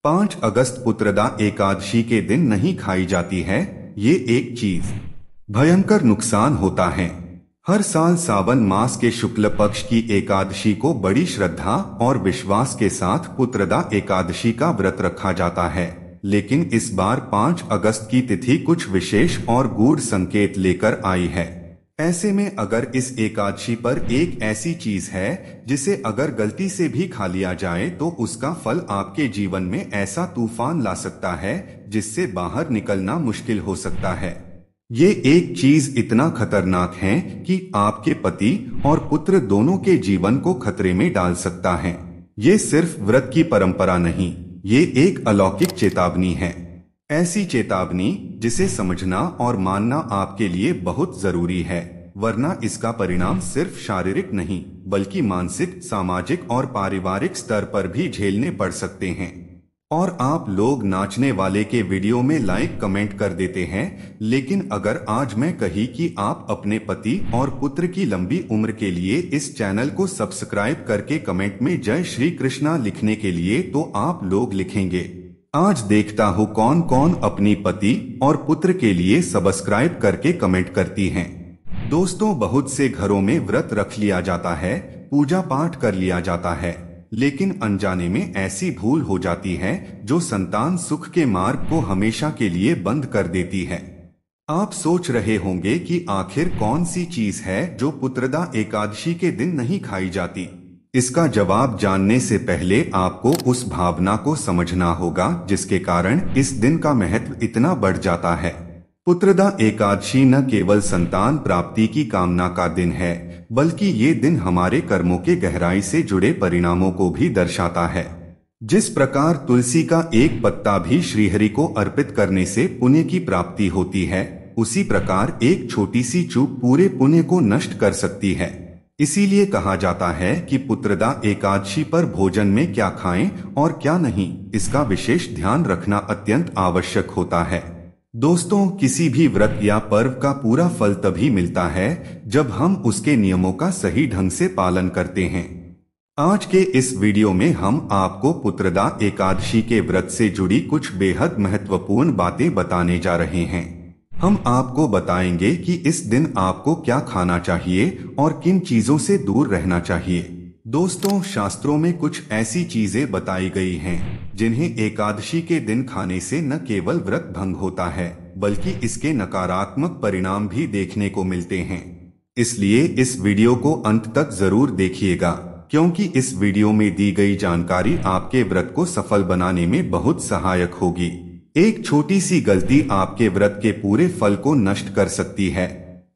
5 अगस्त पुत्रदा एकादशी के दिन नहीं खाई जाती है। ये एक चीज भयंकर नुकसान होता है। हर साल सावन मास के शुक्ल पक्ष की एकादशी को बड़ी श्रद्धा और विश्वास के साथ पुत्रदा एकादशी का व्रत रखा जाता है, लेकिन इस बार 5 अगस्त की तिथि कुछ विशेष और गूढ़ संकेत लेकर आई है। ऐसे में अगर इस एकादशी पर एक ऐसी चीज है जिसे अगर गलती से भी खा लिया जाए तो उसका फल आपके जीवन में ऐसा तूफान ला सकता है जिससे बाहर निकलना मुश्किल हो सकता है। ये एक चीज इतना खतरनाक है कि आपके पति और पुत्र दोनों के जीवन को खतरे में डाल सकता है। ये सिर्फ व्रत की परंपरा नहीं, ये एक अलौकिक चेतावनी है। ऐसी चेतावनी जिसे समझना और मानना आपके लिए बहुत जरूरी है, वरना इसका परिणाम सिर्फ शारीरिक नहीं बल्कि मानसिक, सामाजिक और पारिवारिक स्तर पर भी झेलने पड़ सकते हैं। और आप लोग नाचने वाले के वीडियो में लाइक कमेंट कर देते हैं, लेकिन अगर आज मैं कही कि आप अपने पति और पुत्र की लंबी उम्र के लिए इस चैनल को सब्सक्राइब करके कमेंट में जय श्री कृष्णा लिखने के लिए, तो आप लोग लिखेंगे। आज देखता हूँ कौन कौन अपनी पति और पुत्र के लिए सब्सक्राइब करके कमेंट करती हैं। दोस्तों, बहुत से घरों में व्रत रख लिया जाता है, पूजा पाठ कर लिया जाता है, लेकिन अनजाने में ऐसी भूल हो जाती है जो संतान सुख के मार्ग को हमेशा के लिए बंद कर देती है। आप सोच रहे होंगे कि आखिर कौन सी चीज है जो पुत्रदा एकादशी के दिन नहीं खाई जाती। इसका जवाब जानने से पहले आपको उस भावना को समझना होगा जिसके कारण इस दिन का महत्व इतना बढ़ जाता है। पुत्रदा एकादशी न केवल संतान प्राप्ति की कामना का दिन है, बल्कि ये दिन हमारे कर्मों के गहराई से जुड़े परिणामों को भी दर्शाता है। जिस प्रकार तुलसी का एक पत्ता भी श्रीहरि को अर्पित करने से पुण्य की प्राप्ति होती है, उसी प्रकार एक छोटी सी चूक पूरे पुण्य को नष्ट कर सकती है। इसीलिए कहा जाता है कि पुत्रदा एकादशी पर भोजन में क्या खाएं और क्या नहीं, इसका विशेष ध्यान रखना अत्यंत आवश्यक होता है। दोस्तों, किसी भी व्रत या पर्व का पूरा फल तभी मिलता है जब हम उसके नियमों का सही ढंग से पालन करते हैं। आज के इस वीडियो में हम आपको पुत्रदा एकादशी के व्रत से जुड़ी कुछ बेहद महत्वपूर्ण बातें बताने जा रहे हैं। हम आपको बताएंगे कि इस दिन आपको क्या खाना चाहिए और किन चीजों से दूर रहना चाहिए। दोस्तों, शास्त्रों में कुछ ऐसी चीजें बताई गई हैं जिन्हें एकादशी के दिन खाने से न केवल व्रत भंग होता है, बल्कि इसके नकारात्मक परिणाम भी देखने को मिलते हैं। इसलिए इस वीडियो को अंत तक जरूर देखिएगा, क्योंकि इस वीडियो में दी गई जानकारी आपके व्रत को सफल बनाने में बहुत सहायक होगी। एक छोटी सी गलती आपके व्रत के पूरे फल को नष्ट कर सकती है,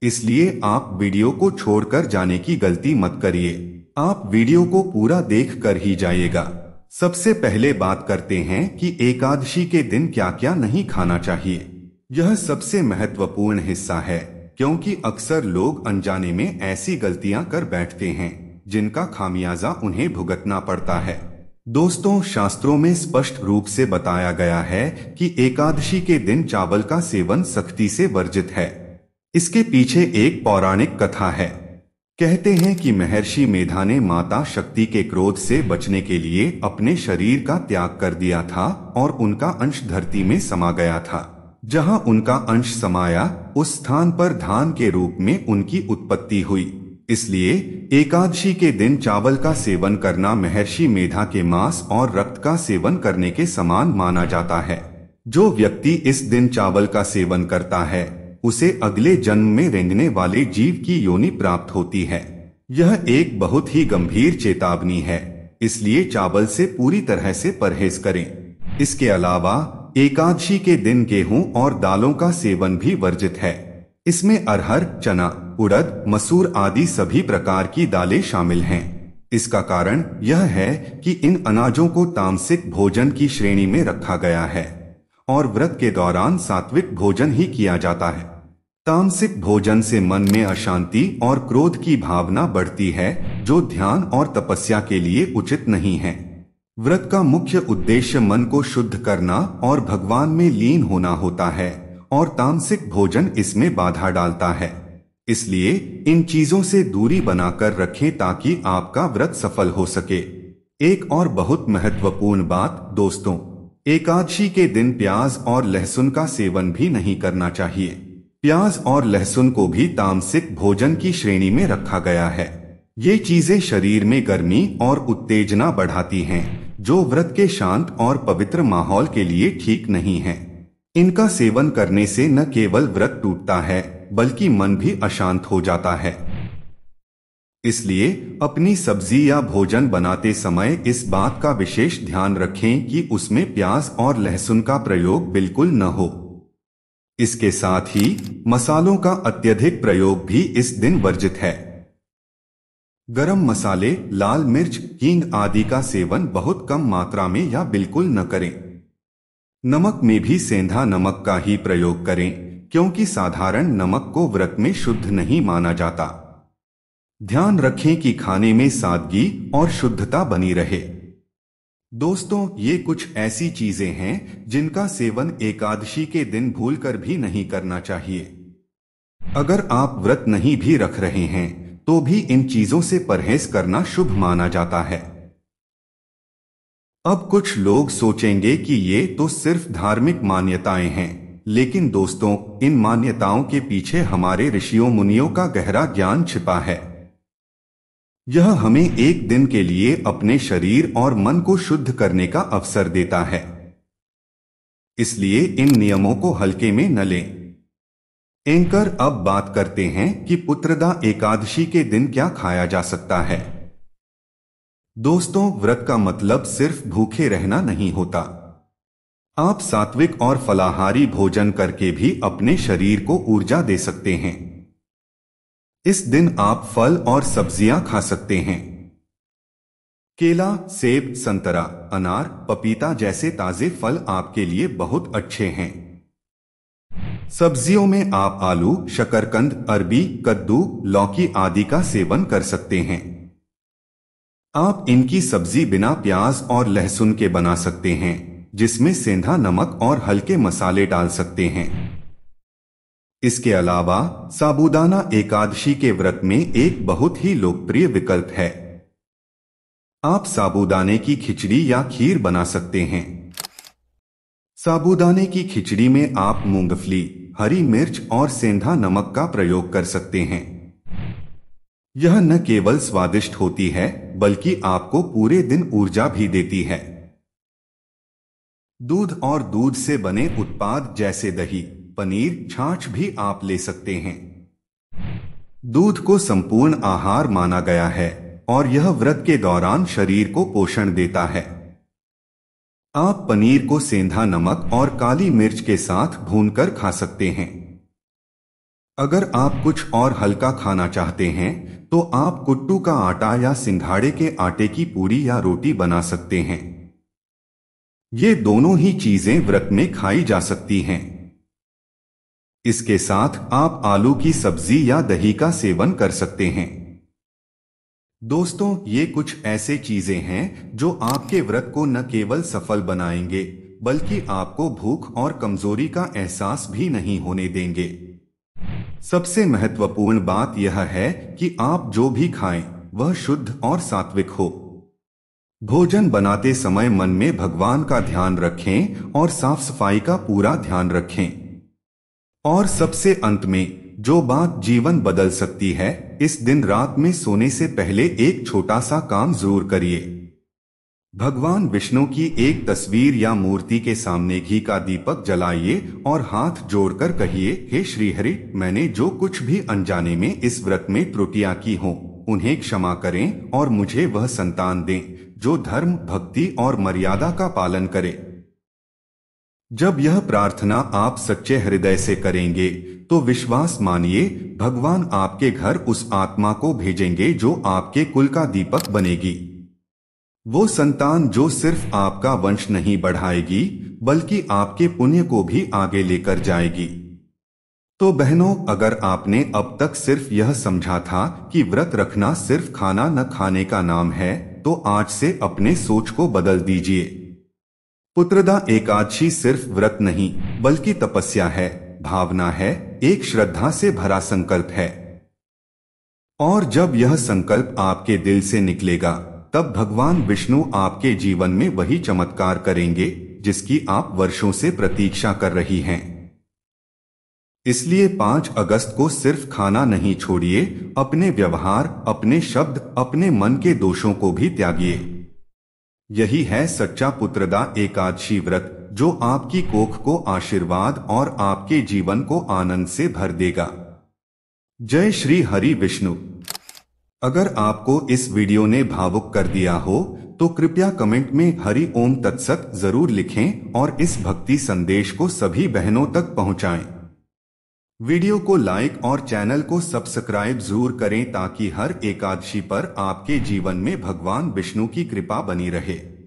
इसलिए आप वीडियो को छोड़कर जाने की गलती मत करिए। आप वीडियो को पूरा देख कर ही जाइएगा। सबसे पहले बात करते हैं कि एकादशी के दिन क्या क्या नहीं खाना चाहिए। यह सबसे महत्वपूर्ण हिस्सा है, क्योंकि अक्सर लोग अनजाने में ऐसी गलतियां कर बैठते हैं जिनका खामियाजा उन्हें भुगतना पड़ता है। दोस्तों, शास्त्रों में स्पष्ट रूप से बताया गया है कि एकादशी के दिन चावल का सेवन सख्ती से वर्जित है। इसके पीछे एक पौराणिक कथा है। कहते हैं कि महर्षि मेधा ने माता शक्ति के क्रोध से बचने के लिए अपने शरीर का त्याग कर दिया था और उनका अंश धरती में समा गया था। जहां उनका अंश समाया, उस स्थान पर धान के रूप में उनकी उत्पत्ति हुई। इसलिए एकादशी के दिन चावल का सेवन करना महर्षि मेधा के मांस और रक्त का सेवन करने के समान माना जाता है। जो व्यक्ति इस दिन चावल का सेवन करता है, उसे अगले जन्म में रेंगने वाले जीव की योनि प्राप्त होती है। यह एक बहुत ही गंभीर चेतावनी है, इसलिए चावल से पूरी तरह से परहेज करें। इसके अलावा एकादशी के दिन गेहूं और दालों का सेवन भी वर्जित है। इसमें अरहर, चना, उड़द, मसूर आदि सभी प्रकार की दालें शामिल हैं। इसका कारण यह है कि इन अनाजों को तामसिक भोजन की श्रेणी में रखा गया है और व्रत के दौरान सात्विक भोजन ही किया जाता है। तामसिक भोजन से मन में अशांति और क्रोध की भावना बढ़ती है, जो ध्यान और तपस्या के लिए उचित नहीं है। व्रत का मुख्य उद्देश्य मन को शुद्ध करना और भगवान में लीन होना होता है, और तामसिक भोजन इसमें बाधा डालता है। इसलिए इन चीजों से दूरी बनाकर रखें ताकि आपका व्रत सफल हो सके। एक और बहुत महत्वपूर्ण बात दोस्तों, एकादशी के दिन प्याज और लहसुन का सेवन भी नहीं करना चाहिए। प्याज और लहसुन को भी तामसिक भोजन की श्रेणी में रखा गया है। ये चीजें शरीर में गर्मी और उत्तेजना बढ़ाती हैं, जो व्रत के शांत और पवित्र माहौल के लिए ठीक नहीं है। इनका सेवन करने से न केवल व्रत टूटता है, बल्कि मन भी अशांत हो जाता है। इसलिए अपनी सब्जी या भोजन बनाते समय इस बात का विशेष ध्यान रखें कि उसमें प्याज और लहसुन का प्रयोग बिल्कुल न हो। इसके साथ ही मसालों का अत्यधिक प्रयोग भी इस दिन वर्जित है। गरम मसाले, लाल मिर्च, हींग आदि का सेवन बहुत कम मात्रा में या बिल्कुल न करें। नमक में भी सेंधा नमक का ही प्रयोग करें, क्योंकि साधारण नमक को व्रत में शुद्ध नहीं माना जाता। ध्यान रखें कि खाने में सादगी और शुद्धता बनी रहे। दोस्तों, ये कुछ ऐसी चीजें हैं जिनका सेवन एकादशी के दिन भूलकर भी नहीं करना चाहिए। अगर आप व्रत नहीं भी रख रहे हैं तो भी इन चीजों से परहेज करना शुभ माना जाता है। अब कुछ लोग सोचेंगे कि ये तो सिर्फ धार्मिक मान्यताएं हैं, लेकिन दोस्तों, इन मान्यताओं के पीछे हमारे ऋषियों मुनियों का गहरा ज्ञान छिपा है। यह हमें एक दिन के लिए अपने शरीर और मन को शुद्ध करने का अवसर देता है। इसलिए इन नियमों को हल्के में न लें। एंकर अब बात करते हैं कि पुत्रदा एकादशी के दिन क्या खाया जा सकता है। दोस्तों, व्रत का मतलब सिर्फ भूखे रहना नहीं होता। आप सात्विक और फलाहारी भोजन करके भी अपने शरीर को ऊर्जा दे सकते हैं। इस दिन आप फल और सब्जियां खा सकते हैं। केला, सेब, संतरा, अनार, पपीता जैसे ताजे फल आपके लिए बहुत अच्छे हैं। सब्जियों में आप आलू, शकरकंद, अरबी, कद्दू, लौकी आदि का सेवन कर सकते हैं। आप इनकी सब्जी बिना प्याज और लहसुन के बना सकते हैं, जिसमें सेंधा नमक और हल्के मसाले डाल सकते हैं। इसके अलावा साबूदाना एकादशी के व्रत में एक बहुत ही लोकप्रिय विकल्प है। आप साबूदाने की खिचड़ी या खीर बना सकते हैं। साबूदाने की खिचड़ी में आप मूंगफली, हरी मिर्च और सेंधा नमक का प्रयोग कर सकते हैं। यह न केवल स्वादिष्ट होती है, बल्कि आपको पूरे दिन ऊर्जा भी देती है। दूध और दूध से बने उत्पाद जैसे दही, पनीर, छाछ भी आप ले सकते हैं। दूध को संपूर्ण आहार माना गया है और यह व्रत के दौरान शरीर को पोषण देता है। आप पनीर को सेंधा नमक और काली मिर्च के साथ भूनकर खा सकते हैं। अगर आप कुछ और हल्का खाना चाहते हैं तो आप कुट्टू का आटा या सिंघाड़े के आटे की पूरी या रोटी बना सकते हैं। ये दोनों ही चीजें व्रत में खाई जा सकती हैं। इसके साथ आप आलू की सब्जी या दही का सेवन कर सकते हैं। दोस्तों, ये कुछ ऐसे चीजें हैं जो आपके व्रत को न केवल सफल बनाएंगे, बल्कि आपको भूख और कमजोरी का एहसास भी नहीं होने देंगे। सबसे महत्वपूर्ण बात यह है कि आप जो भी खाएं, वह शुद्ध और सात्विक हो। भोजन बनाते समय मन में भगवान का ध्यान रखें और साफ सफाई का पूरा ध्यान रखें। और सबसे अंत में जो बात जीवन बदल सकती है, इस दिन रात में सोने से पहले एक छोटा सा काम जरूर करिए। भगवान विष्णु की एक तस्वीर या मूर्ति के सामने घी का दीपक जलाइए और हाथ जोड़कर कहिए, हे श्रीहरि, मैंने जो कुछ भी अनजाने में इस व्रत में त्रुटियां की हों, उन्हें क्षमा करें और मुझे वह संतान दें जो धर्म, भक्ति और मर्यादा का पालन करे। जब यह प्रार्थना आप सच्चे हृदय से करेंगे तो विश्वास मानिए, भगवान आपके घर उस आत्मा को भेजेंगे जो आपके कुल का दीपक बनेगी। वो संतान जो सिर्फ आपका वंश नहीं बढ़ाएगी, बल्कि आपके पुण्य को भी आगे लेकर जाएगी। तो बहनों, अगर आपने अब तक सिर्फ यह समझा था कि व्रत रखना सिर्फ खाना न खाने का नाम है, तो आज से अपने सोच को बदल दीजिए। पुत्रदा एकादशी सिर्फ व्रत नहीं, बल्कि तपस्या है, भावना है, एक श्रद्धा से भरा संकल्प है। और जब यह संकल्प आपके दिल से निकलेगा, तब भगवान विष्णु आपके जीवन में वही चमत्कार करेंगे जिसकी आप वर्षों से प्रतीक्षा कर रही हैं। इसलिए 5 अगस्त को सिर्फ खाना नहीं छोड़िए, अपने व्यवहार, अपने शब्द, अपने मन के दोषों को भी त्यागिए। यही है सच्चा पुत्रदा एकादशी व्रत, जो आपकी कोख को आशीर्वाद और आपके जीवन को आनंद से भर देगा। जय श्री हरि विष्णु। अगर आपको इस वीडियो ने भावुक कर दिया हो तो कृपया कमेंट में हरि ओम तत्सत जरूर लिखें और इस भक्ति संदेश को सभी बहनों तक पहुंचाएं। वीडियो को लाइक और चैनल को सब्सक्राइब जरूर करें ताकि हर एकादशी पर आपके जीवन में भगवान विष्णु की कृपा बनी रहे।